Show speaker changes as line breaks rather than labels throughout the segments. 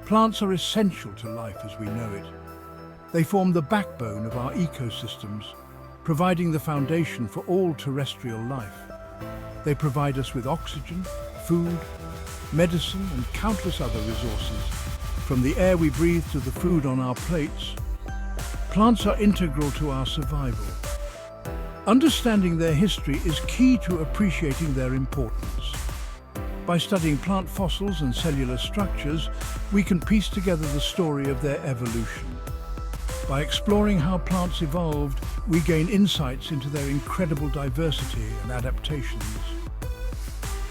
Plants are essential to life as we know it. They form the backbone of our ecosystems, providing the foundation for all terrestrial life. They provide us with oxygen, food, medicine, and countless other resources. From the air we breathe to the food on our plates, plants are integral to our survival. Understanding their history is key to appreciating their importance. By studying plant fossils and cellular structures, we can piece together the story of their evolution. By exploring how plants evolved, we gain insights into their incredible diversity and adaptations.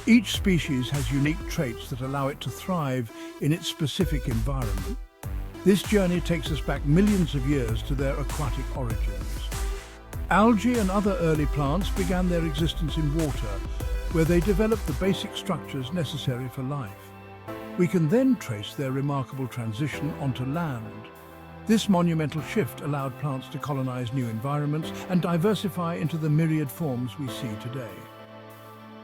Each species has unique traits that allow it to thrive in its specific environment. This journey takes us back millions of years to their aquatic origins. Algae and other early plants began their existence in water, where they developed the basic structures necessary for life. We can then trace their remarkable transition onto land. This monumental shift allowed plants to colonize new environments and diversify into the myriad forms we see today.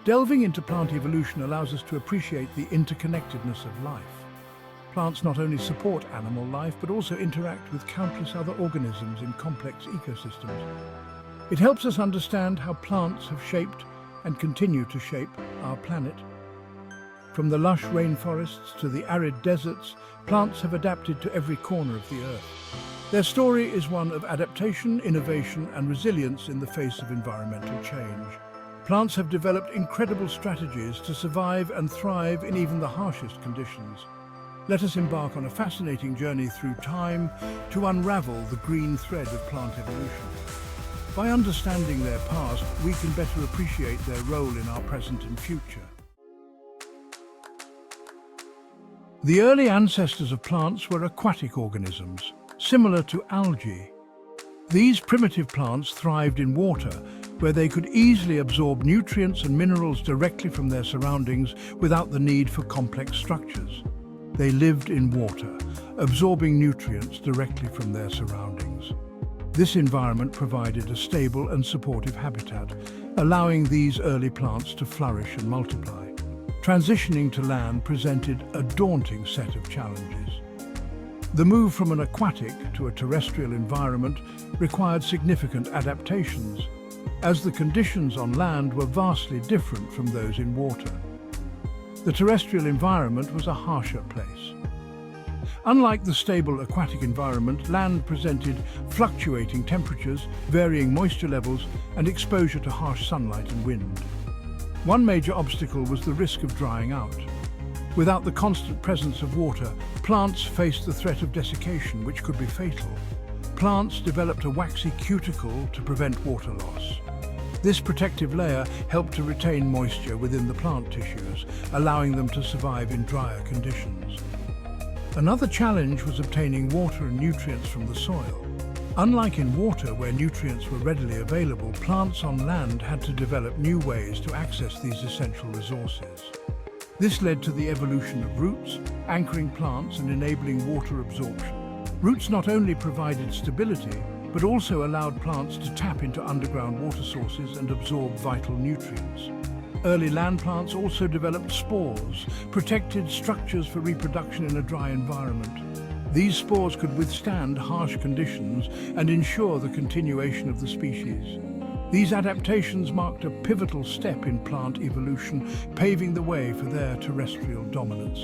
Delving into plant evolution allows us to appreciate the interconnectedness of life. Plants not only support animal life, but also interact with countless other organisms in complex ecosystems. It helps us understand how plants have shaped and continue to shape our planet. From the lush rainforests to the arid deserts, plants have adapted to every corner of the earth. Their story is one of adaptation, innovation, and resilience in the face of environmental change. Plants have developed incredible strategies to survive and thrive in even the harshest conditions. Let us embark on a fascinating journey through time to unravel the green thread of plant evolution. By understanding their past, we can better appreciate their role in our present and future. The early ancestors of plants were aquatic organisms, similar to algae. These primitive plants thrived in water, where they could easily absorb nutrients and minerals directly from their surroundings without the need for complex structures. They lived in water, absorbing nutrients directly from their surroundings. This environment provided a stable and supportive habitat, allowing these early plants to flourish and multiply. Transitioning to land presented a daunting set of challenges. The move from an aquatic to a terrestrial environment required significant adaptations, as the conditions on land were vastly different from those in water. The terrestrial environment was a harsher place. Unlike the stable aquatic environment, land presented fluctuating temperatures, varying moisture levels, and exposure to harsh sunlight and wind. One major obstacle was the risk of drying out. Without the constant presence of water, plants faced the threat of desiccation, which could be fatal. Plants developed a waxy cuticle to prevent water loss. This protective layer helped to retain moisture within the plant tissues, allowing them to survive in drier conditions. Another challenge was obtaining water and nutrients from the soil. Unlike in water, where nutrients were readily available, plants on land had to develop new ways to access these essential resources. This led to the evolution of roots, anchoring plants and enabling water absorption. Roots not only provided stability, but also allowed plants to tap into underground water sources and absorb vital nutrients. Early land plants also developed spores, protected structures for reproduction in a dry environment. These spores could withstand harsh conditions and ensure the continuation of the species. These adaptations marked a pivotal step in plant evolution, paving the way for their terrestrial dominance.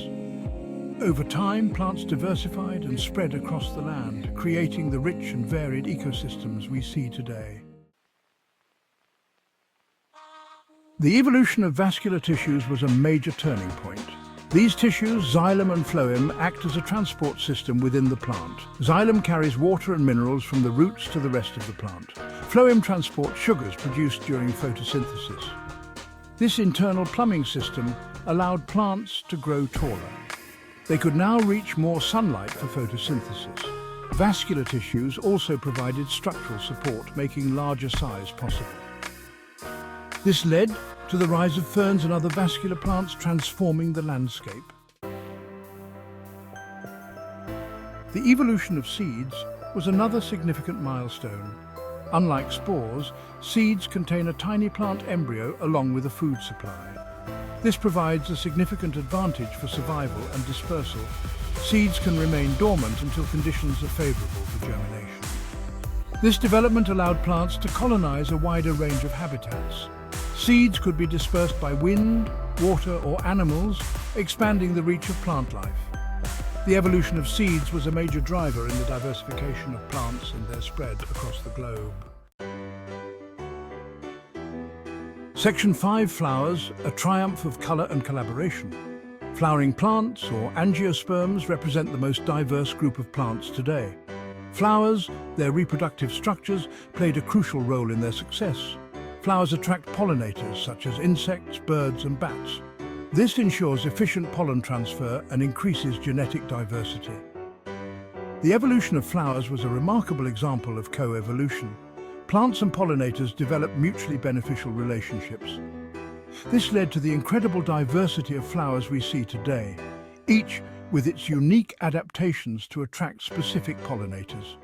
Over time, plants diversified and spread across the land, creating the rich and varied ecosystems we see today. The evolution of vascular tissues was a major turning point. These tissues, xylem and phloem, act as a transport system within the plant. Xylem carries water and minerals from the roots to the rest of the plant. Phloem transports sugars produced during photosynthesis. This internal plumbing system allowed plants to grow taller. They could now reach more sunlight for photosynthesis. Vascular tissues also provided structural support, making larger size possible. This led to the rise of ferns and other vascular plants, transforming the landscape. The evolution of seeds was another significant milestone. Unlike spores, seeds contain a tiny plant embryo along with a food supply. This provides a significant advantage for survival and dispersal. Seeds can remain dormant until conditions are favorable for germination. This development allowed plants to colonize a wider range of habitats. Seeds could be dispersed by wind, water, or animals, expanding the reach of plant life. The evolution of seeds was a major driver in the diversification of plants and their spread across the globe. Section 5, Flowers, a triumph of colour and collaboration. Flowering plants, or Angiosperms, represent the most diverse group of plants today. Flowers, their reproductive structures, played a crucial role in their success. Flowers attract pollinators such as insects, birds and bats. This ensures efficient pollen transfer and increases genetic diversity. The evolution of flowers was a remarkable example of co-evolution. Plants and pollinators developed mutually beneficial relationships. This led to the incredible diversity of flowers we see today, each with its unique adaptations to attract specific pollinators.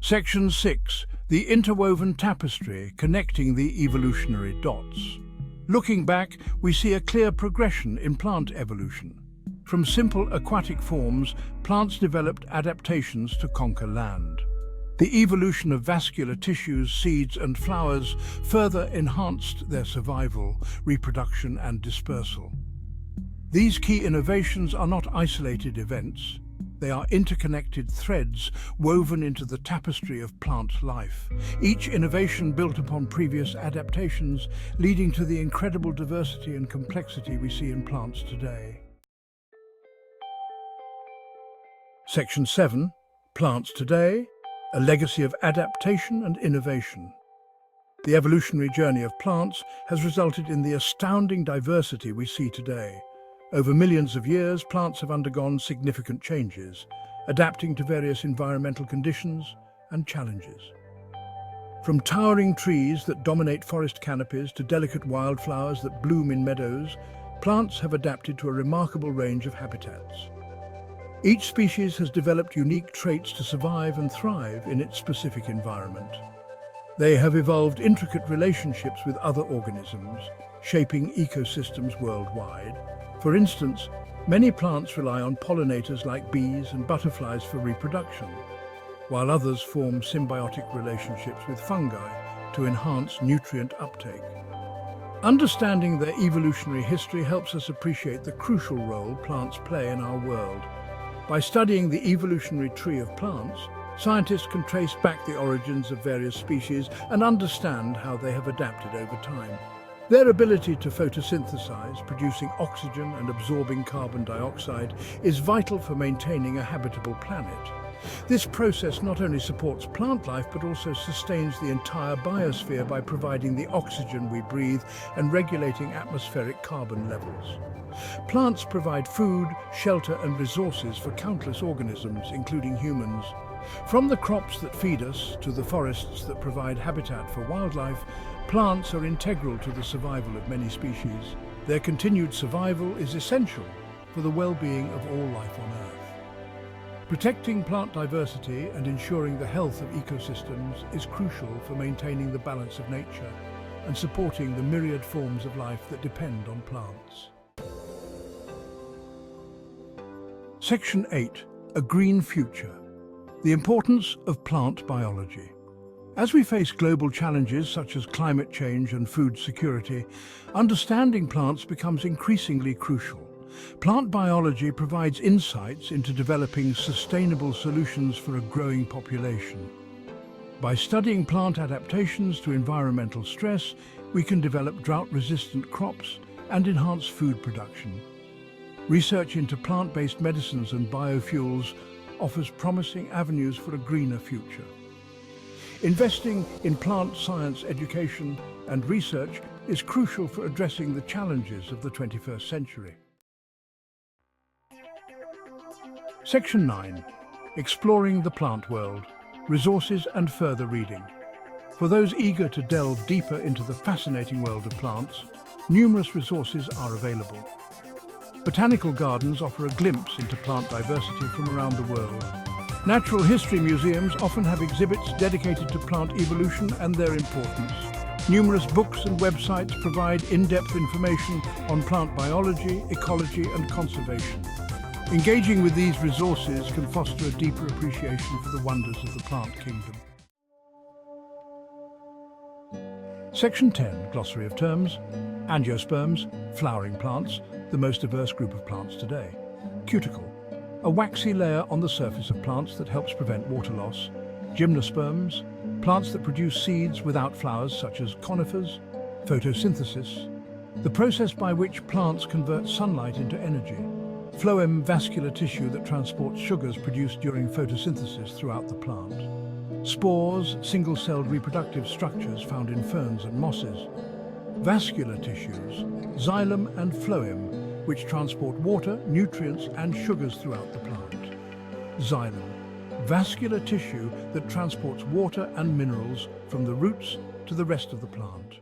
Section 6. The interwoven tapestry connecting the evolutionary dots. Looking back, we see a clear progression in plant evolution. From simple aquatic forms, plants developed adaptations to conquer land. The evolution of vascular tissues, seeds and flowers further enhanced their survival, reproduction and dispersal. These key innovations are not isolated events. They are interconnected threads woven into the tapestry of plant life. Each innovation built upon previous adaptations, leading to the incredible diversity and complexity we see in plants today. Section 7. Plants Today, a legacy of adaptation and innovation. The evolutionary journey of plants has resulted in the astounding diversity we see today. Over millions of years, plants have undergone significant changes, adapting to various environmental conditions and challenges. From towering trees that dominate forest canopies to delicate wildflowers that bloom in meadows, plants have adapted to a remarkable range of habitats. Each species has developed unique traits to survive and thrive in its specific environment. They have evolved intricate relationships with other organisms, shaping ecosystems worldwide. For instance, many plants rely on pollinators like bees and butterflies for reproduction, while others form symbiotic relationships with fungi to enhance nutrient uptake. Understanding their evolutionary history helps us appreciate the crucial role plants play in our world. By studying the evolutionary tree of plants, scientists can trace back the origins of various species and understand how they have adapted over time. Their ability to photosynthesize, producing oxygen and absorbing carbon dioxide, is vital for maintaining a habitable planet. This process not only supports plant life but also sustains the entire biosphere by providing the oxygen we breathe and regulating atmospheric carbon levels. Plants provide food, shelter and resources for countless organisms, including humans. From the crops that feed us to the forests that provide habitat for wildlife, plants are integral to the survival of many species. Their continued survival is essential for the well-being of all life on Earth. Protecting plant diversity and ensuring the health of ecosystems is crucial for maintaining the balance of nature and supporting the myriad forms of life that depend on plants. Section 8. A Green Future. The importance of plant biology. As we face global challenges such as climate change and food security, understanding plants becomes increasingly crucial. Plant biology provides insights into developing sustainable solutions for a growing population. By studying plant adaptations to environmental stress, we can develop drought-resistant crops and enhance food production. Research into plant-based medicines and biofuels offers promising avenues for a greener future. Investing in plant science education and research is crucial for addressing the challenges of the 21st century. Section 9. Exploring the plant world, resources and further reading. For those eager to delve deeper into the fascinating world of plants, numerous resources are available. Botanical gardens offer a glimpse into plant diversity from around the world. Natural history museums often have exhibits dedicated to plant evolution and their importance. Numerous books and websites provide in-depth information on plant biology, ecology, and conservation. Engaging with these resources can foster a deeper appreciation for the wonders of the plant kingdom. Section 10, Glossary of Terms. Angiosperms, flowering plants, the most diverse group of plants today. Cuticle, a waxy layer on the surface of plants that helps prevent water loss. Gymnosperms, plants that produce seeds without flowers such as conifers. Photosynthesis, the process by which plants convert sunlight into energy. Phloem, vascular tissue that transports sugars produced during photosynthesis throughout the plant. Spores, single-celled reproductive structures found in ferns and mosses. Vascular tissues, xylem and phloem, which transport water, nutrients and sugars throughout the plant. Xylem, vascular tissue that transports water and minerals from the roots to the rest of the plant.